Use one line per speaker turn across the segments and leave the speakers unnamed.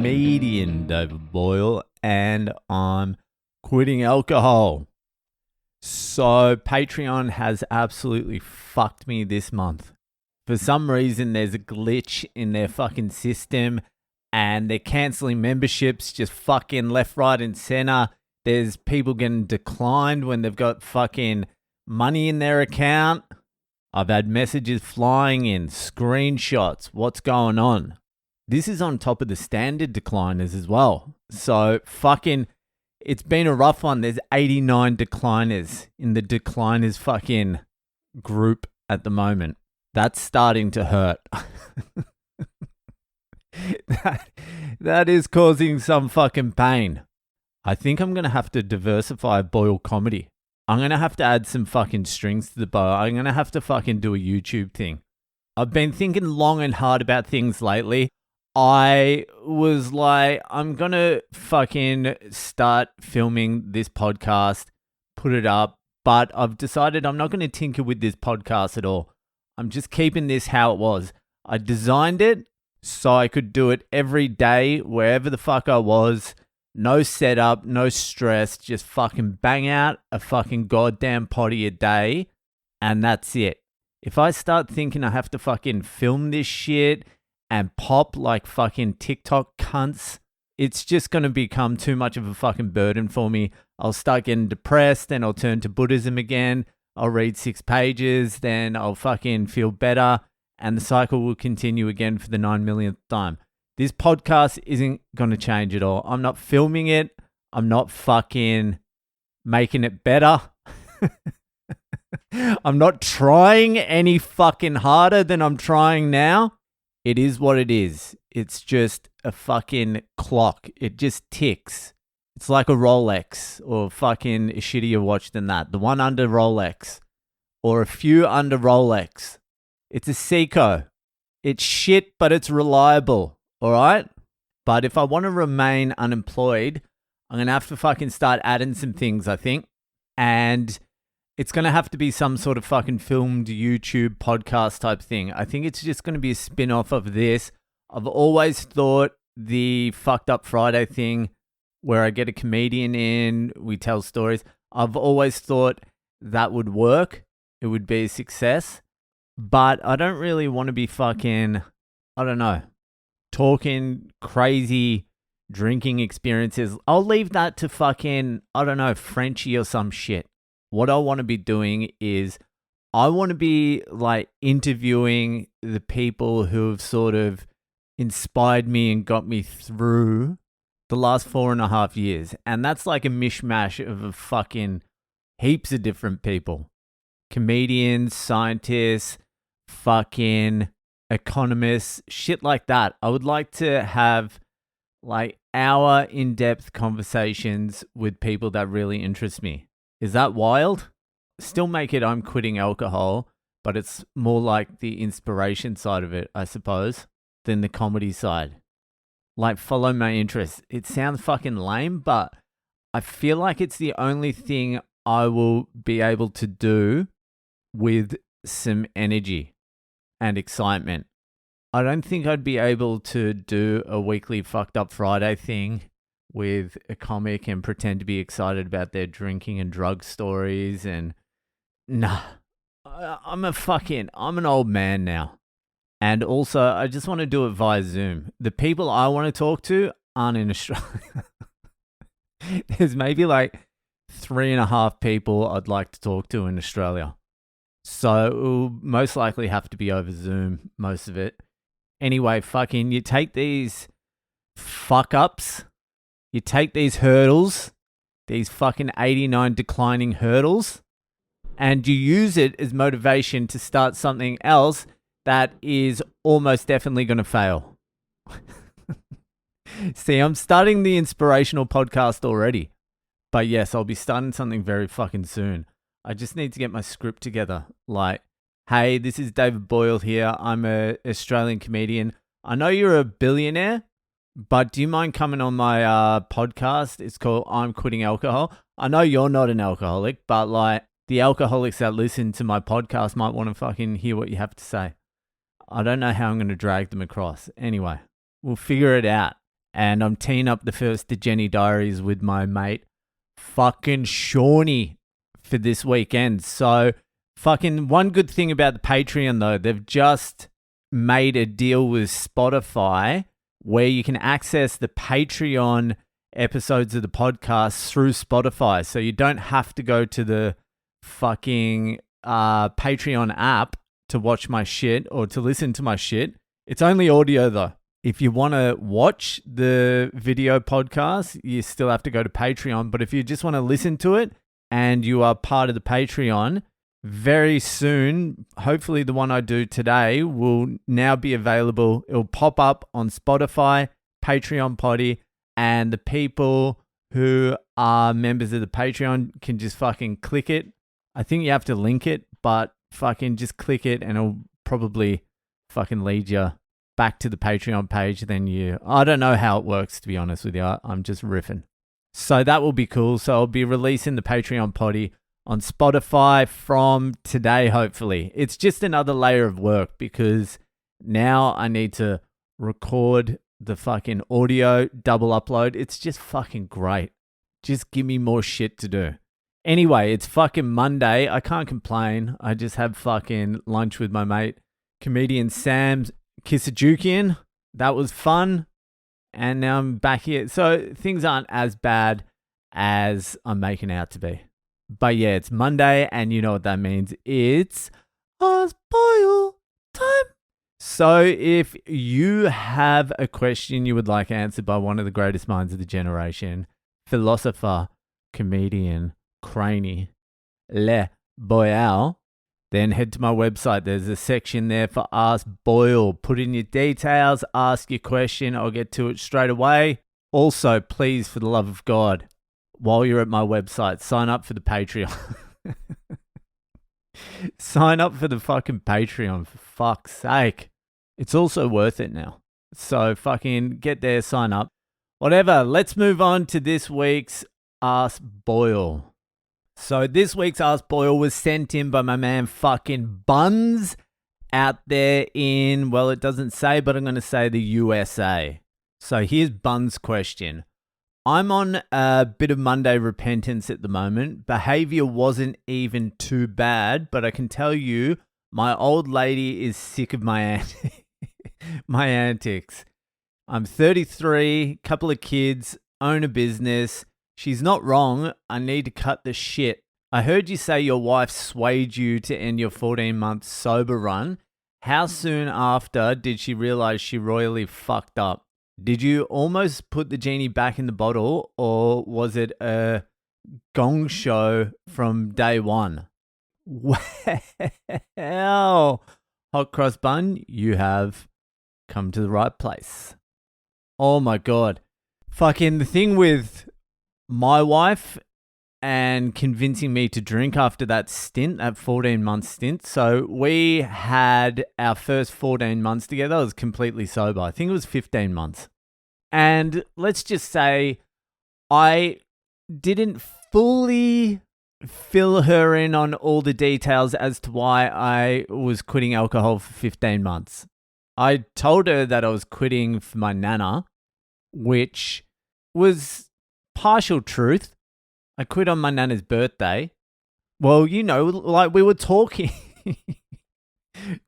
comedian David Boyle, and I'm quitting alcohol. So Patreon has absolutely fucked me this month. For some reason, there's a glitch in their fucking system and they're cancelling memberships just fucking left, right, and center. There's people getting declined when they've got fucking money in their account. I've had messages flying in, screenshots, what's going on? This is on top of the standard decliners as well. So fucking, it's been a rough one. There's 89 decliners in the decliners fucking group at the moment. That's starting to hurt. that is causing some fucking pain. I think I'm going to have to diversify Boyle comedy. I'm going to have to add some fucking strings to the bow. I'm going to have to fucking do a YouTube thing. I've been thinking long and hard about things lately. I was like, I'm going to fucking start filming this podcast, put it up, but I've decided I'm not going to tinker with this podcast at all. I'm just keeping this how it was. I designed it so I could do it every day, wherever the fuck I was. No setup, no stress, just fucking bang out a fucking goddamn potty a day, and that's it. If I start thinking I have to fucking film this shit and pop like fucking TikTok cunts, it's just going to become too much of a fucking burden for me. I'll start getting depressed, then I'll turn to Buddhism again. I'll read 6 pages, then I'll fucking feel better, and the cycle will continue again for the 9 millionth time. This podcast isn't going to change at all. I'm not filming it. I'm not fucking making it better. I'm not trying any fucking harder than I'm trying now. It is what it is. It's just a fucking clock. It just ticks. It's like a Rolex, or fucking a shittier watch than that. The one under Rolex, or a few under Rolex. It's a Seiko. It's shit, but it's reliable. All right? But if I want to remain unemployed, I'm going to have to fucking start adding some things, I think. And it's going to have to be some sort of fucking filmed YouTube podcast type thing. I think it's just going to be a spin-off of this. I've always thought the Fucked Up Friday thing, where I get a comedian in, we tell stories, I've always thought that would work. It would be a success. But I don't really want to be fucking, I don't know, talking crazy drinking experiences. I'll leave that to fucking, I don't know, Frenchie or some shit. What I want to be doing is I want to be like interviewing the people who have sort of inspired me and got me through the last 4.5 years. And that's like a mishmash of a fucking heaps of different people. Comedians, scientists, fucking economists, shit like that. I would like to have like hour in-depth conversations with people that really interest me. Is that wild? Still make it I'm quitting alcohol, but it's more like the inspiration side of it, I suppose, than the comedy side. Like, follow my interests. It sounds fucking lame, but I feel like it's the only thing I will be able to do with some energy and excitement. I don't think I'd be able to do a weekly Fucked Up Friday thing with a comic and pretend to be excited about their drinking and drug stories. And nah, I'm an old man now. And also, I just want to do it via Zoom. The people I want to talk to aren't in Australia. There's maybe like 3.5 people I'd like to talk to in Australia. So it will most likely have to be over Zoom, most of it. Anyway, fucking, you take these fuck-ups, you take these hurdles, these fucking 89 declining hurdles, and you use it as motivation to start something else that is almost definitely going to fail. See, I'm starting the inspirational podcast already. But yes, I'll be starting something very fucking soon. I just need to get my script together. Like, hey, this is David Boyle here. I'm an Australian comedian. I know you're a billionaire, but do you mind coming on my podcast? It's called I'm Quitting Alcohol. I know you're not an alcoholic, but like the alcoholics that listen to my podcast might want to fucking hear what you have to say. I don't know how I'm going to drag them across. Anyway, we'll figure it out. And I'm teeing up the first The Jenny Diaries with my mate, fucking Shawnee, for this weekend. So, fucking one good thing about the Patreon, though, they've just made a deal with Spotify where you can access the Patreon episodes of the podcast through Spotify. So you don't have to go to the fucking Patreon app to watch my shit or to listen to my shit. It's only audio, though. If you want to watch the video podcast, you still have to go to Patreon. But if you just want to listen to it and you are part of the Patreon, very soon, hopefully the one I do today will now be available. It'll pop up on Spotify, Patreon Poddy, and the people who are members of the Patreon can just fucking click it. I think you have to link it, but fucking just click it and it'll probably fucking lead you back to the Patreon page. Then I don't know how it works, to be honest with you. I'm just riffing. So that will be cool. So I'll be releasing the Patreon Poddy on Spotify from today, hopefully. It's just another layer of work because now I need to record the fucking audio, double upload. It's just fucking great. Just give me more shit to do. Anyway, it's fucking Monday. I can't complain. I just had fucking lunch with my mate, comedian Sam Kisajukian. That was fun. And now I'm back here. So things aren't as bad as I'm making out to be. But yeah, it's Monday, and you know what that means. It's Ask Boyle time. So if you have a question you would like answered by one of the greatest minds of the generation, philosopher, comedian, craney, Le Boyle, then head to my website. There's a section there for Ask Boyle. Put in your details, ask your question. I'll get to it straight away. Also, please, for the love of God, while you're at my website, sign up for the Patreon. Sign up for the fucking Patreon, for fuck's sake. It's also worth it now. So fucking get there, sign up. Whatever, let's move on to this week's Ask Boyle. So this week's Ask Boyle was sent in by my man fucking Buns out there in, well, it doesn't say, but I'm going to say the USA. So here's Buns' question. I'm on a bit of Monday repentance at the moment. Behavior wasn't even too bad, but I can tell you my old lady is sick of my my antics. I'm 33, couple of kids, own a business. She's not wrong. I need to cut the shit. I heard you say your wife swayed you to end your 14-month sober run. How soon after did she realize she royally fucked up? Did you almost put the genie back in the bottle, or was it a gong show from day one? Well, hot cross bun, you have come to the right place. Oh my God. Fucking the thing with my wife and convincing me to drink after that stint, that 14-month stint. So we had our first 14 months together. I was completely sober. I think it was 15 months. And let's just say I didn't fully fill her in on all the details as to why I was quitting alcohol for 15 months. I told her that I was quitting for my nana, which was partial truth. I quit on my nana's birthday. Well, you know, like we were talking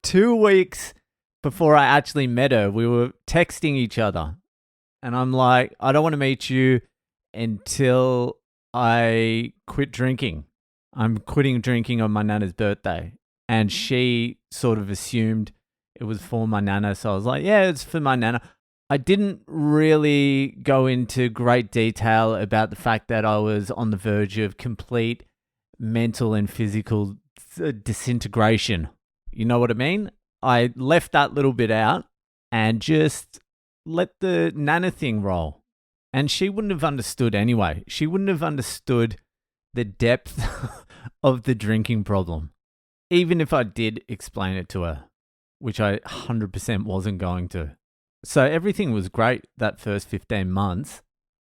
2 weeks before I actually met her. We were texting each other. And I'm like, I don't want to meet you until I quit drinking. I'm quitting drinking on my nana's birthday. And she sort of assumed it was for my nana. So I was like, yeah, it's for my nana. I didn't really go into great detail about the fact that I was on the verge of complete mental and physical disintegration. You know what I mean? I left that little bit out and just let the nana thing roll. And she wouldn't have understood anyway. She wouldn't have understood the depth of the drinking problem, even if I did explain it to her, which I 100% wasn't going to. So everything was great that first 15 months.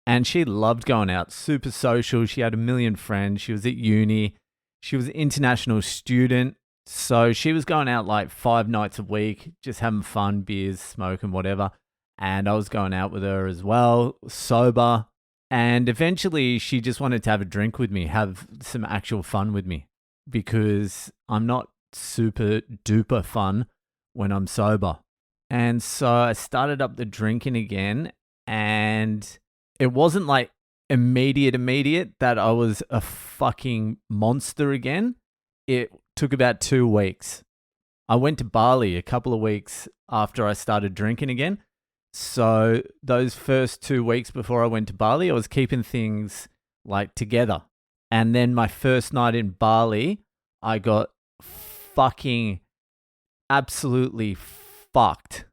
And she loved going out, super social. She had a million friends. She was at uni. She was an international student. So she was going out like 5 nights a week, just having fun, beers, smoking, whatever. and I was going out with her as well, sober. And eventually she just wanted to have a drink with me, have some actual fun with me, because I'm not super duper fun when I'm sober. And so I started up the drinking again, and it wasn't like immediate that I was a fucking monster again. It took about 2 weeks. I went to Bali a couple of weeks after I started drinking again. So those first 2 weeks before I went to Bali, I was keeping things like together. And then my first night in Bali, I got fucking absolutely fucked.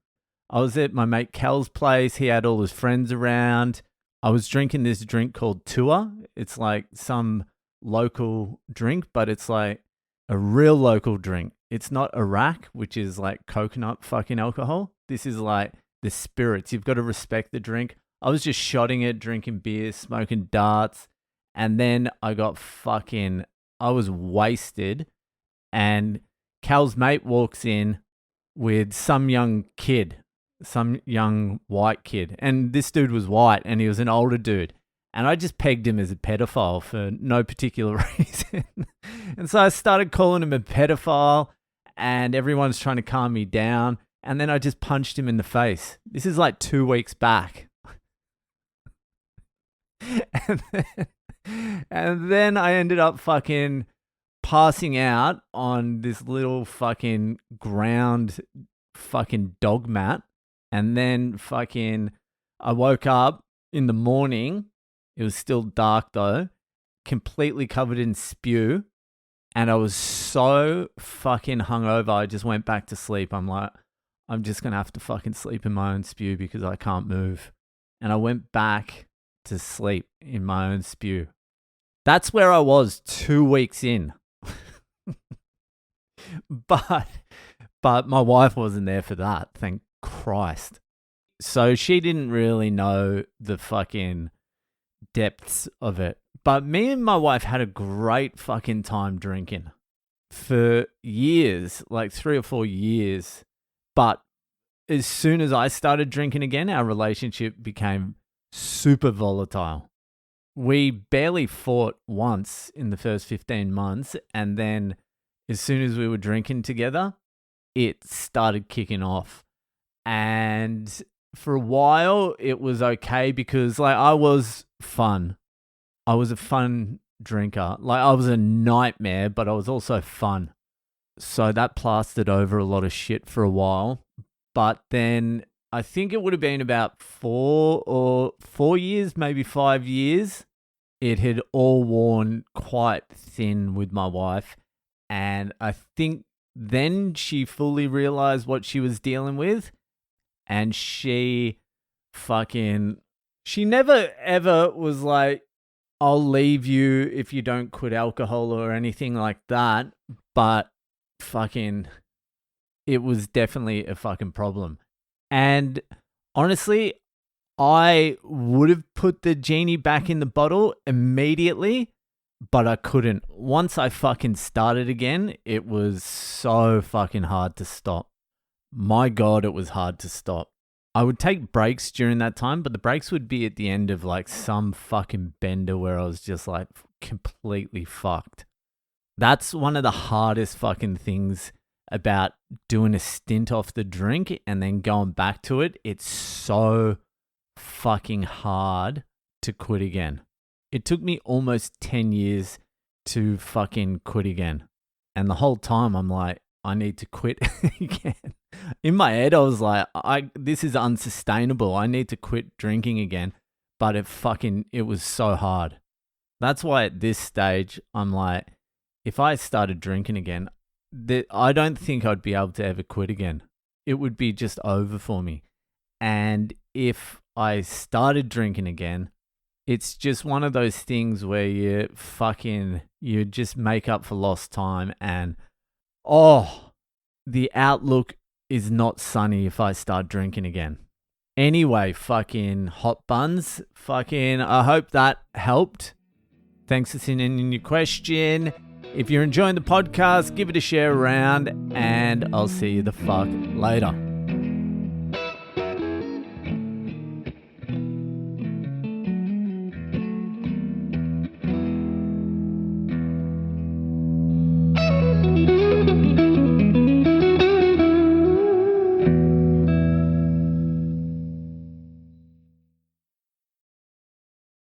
I was at my mate Cal's place. He had all his friends around. I was drinking this drink called Tua. It's like some local drink, but it's like a real local drink. It's not Iraq, which is like coconut fucking alcohol. This is like the spirits. You've got to respect the drink. I was just shotting it, drinking beer, smoking darts. And then I was wasted. And Cal's mate walks in with some young white kid. And this dude was white and he was an older dude. And I just pegged him as a pedophile for no particular reason. And so I started calling him a pedophile, and everyone's trying to calm me down. And then I just punched him in the face. This is like 2 weeks back. and then I ended up fucking passing out on this little fucking ground fucking dog mat. And then I woke up in the morning. It was still dark though, completely covered in spew. And I was so fucking hungover, I just went back to sleep. I'm like, I'm just going to have to fucking sleep in my own spew because I can't move. And I went back to sleep in my own spew. That's where I was 2 weeks in. But my wife wasn't there for that, thank Christ. So she didn't really know the fucking depths of it. But me and my wife had a great fucking time drinking for years, like 3 or 4 years. But as soon as I started drinking again, our relationship became super volatile. We barely fought once in the first 15 months. And then as soon as we were drinking together, it started kicking off. And for a while, it was okay because like I was fun. I was a fun drinker. Like I was a nightmare, but I was also fun. So that plastered over a lot of shit for a while. But then I think it would have been about 4 years, maybe 5 years. It had all worn quite thin with my wife. And I think then she fully realized what she was dealing with. And she never ever was like, I'll leave you if you don't quit alcohol or anything like that. But it was definitely a fucking problem. And honestly, I would have put the genie back in the bottle immediately, but I couldn't. Once I fucking started again, it was so fucking hard to stop. My God, it was hard to stop. I would take breaks during that time, but the breaks would be at the end of like some fucking bender where I was just like completely fucked. That's one of the hardest fucking things about doing a stint off the drink and then going back to it. It's so fucking hard to quit again. It took me almost 10 years to fucking quit again. And the whole time I'm like, I need to quit again. In my head, I was like, this is unsustainable. I need to quit drinking again. But it was so hard. That's why at this stage, I'm like, if I started drinking again, I don't think I'd be able to ever quit again. It would be just over for me. And if I started drinking again, it's just one of those things where you just make up for lost time. And the outlook is not sunny if I start drinking again. Anyway, fucking hot buns. I hope that helped. Thanks for sending in your question. If you're enjoying the podcast, give it a share around, and I'll see you the fuck later.